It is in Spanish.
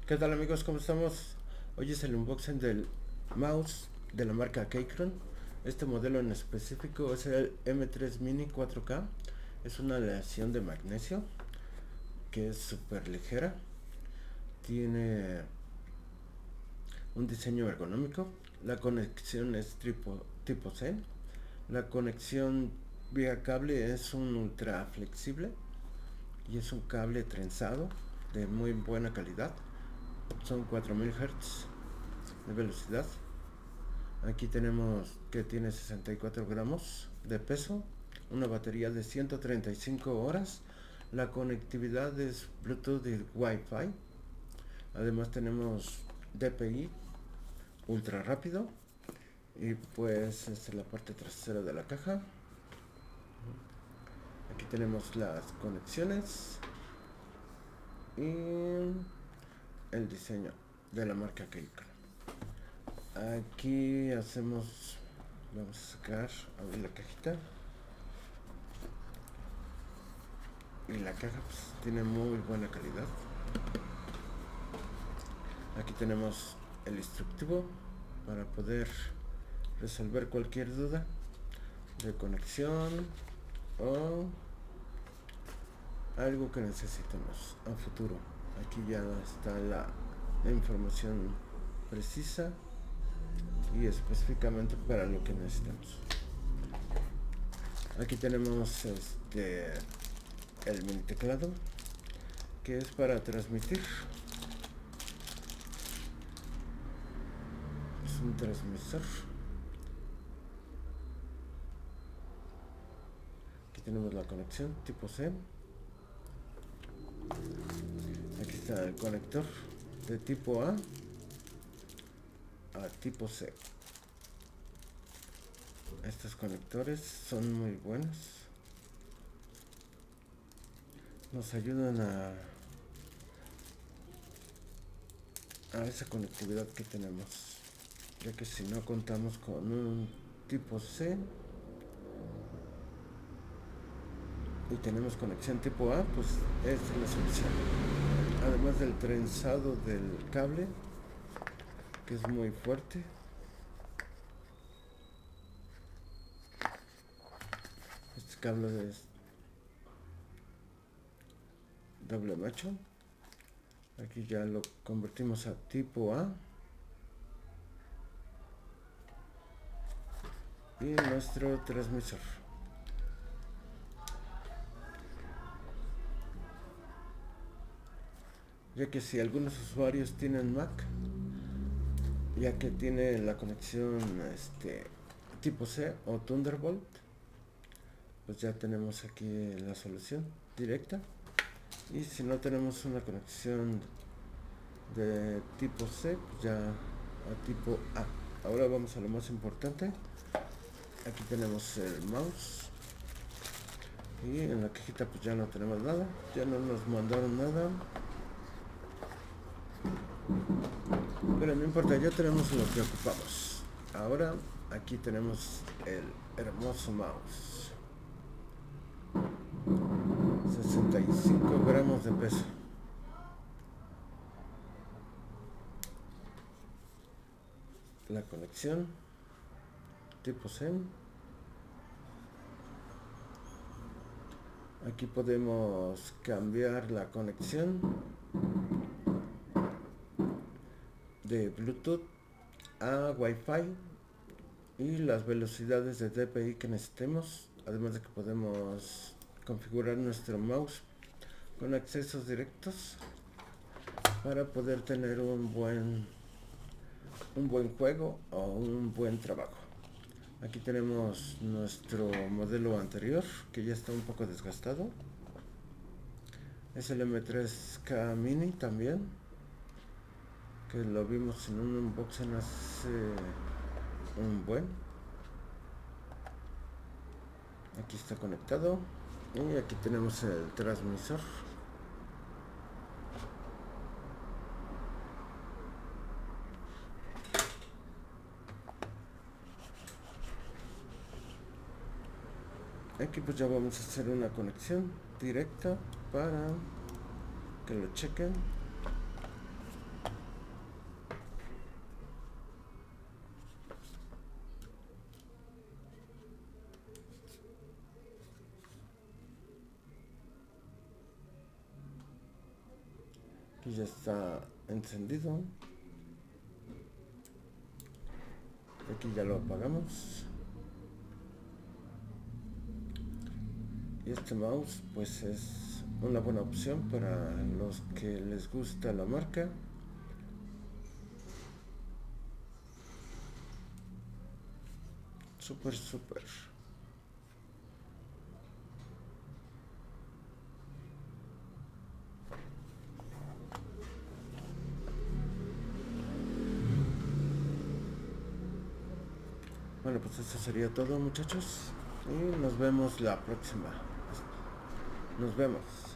¿Qué tal amigos? ¿Cómo estamos? Hoy es el unboxing del mouse de la marca Keychron. Este modelo en específico es el M3 Mini 4K. Es una aleación de magnesio que es súper ligera. Tiene un diseño ergonómico. La conexión es tipo C. La conexión vía cable es un ultra flexible y es un cable trenzado de muy buena calidad. Son 4000 Hz de velocidad. Aquí tenemos que tiene 64 gramos de peso, una batería de 135 horas. La conectividad es Bluetooth y Wi-Fi. Además tenemos DPI ultra rápido. Y pues esta es la parte trasera de la caja. Aquí tenemos las conexiones y el diseño de la marca Keychron. Aquí vamos a sacar, abrir la cajita. Y la caja pues tiene muy buena calidad. Aquí tenemos el instructivo para poder resolver cualquier duda de conexión o algo que necesitemos a futuro. Aquí ya está la información precisa y específicamente para lo que necesitamos. Aquí tenemos el mini teclado, que es para transmitir. Es un transmisor. Aquí tenemos la conexión tipo C. Aquí está el conector de tipo A tipo C. Estos conectores son muy buenos. Nos ayudan a esa conectividad que tenemos, ya que si no contamos con un tipo C y tenemos conexión tipo A, pues esta es la solución. Además del trenzado del cable, que es muy fuerte. Este cable es doble macho. Aquí ya lo convertimos a tipo A. Y nuestro transmisor. Ya que si algunos usuarios tienen Mac, ya que tiene la conexión tipo C o Thunderbolt, pues ya tenemos aquí la solución directa. Y si no tenemos una conexión de tipo C, pues ya a tipo A. Ahora vamos a lo más importante. Aquí tenemos el mouse y en la cajita pues ya no tenemos nada, ya no nos mandaron nada, pero no importa, ya tenemos lo que ocupamos. Ahora aquí tenemos el hermoso mouse, 65 gramos de peso. La conexión tipo C. Aquí podemos cambiar la conexión de Bluetooth a Wi-Fi y las velocidades de DPI que necesitemos, además de que podemos configurar nuestro mouse con accesos directos para poder tener un buen juego o un buen trabajo. Aquí tenemos nuestro modelo anterior, que ya está un poco desgastado. Es el M3K Mini también, que lo vimos en un unboxing hace un buen. Aquí está conectado y aquí tenemos el transmisor. Aquí pues ya vamos a hacer una conexión directa para que lo chequen. Y ya está encendido. Aquí ya lo apagamos. Y este mouse pues es una buena opción para los que les gusta la marca. Súper. Bueno, pues eso sería todo, muchachos. Y nos vemos la próxima. Nos vemos.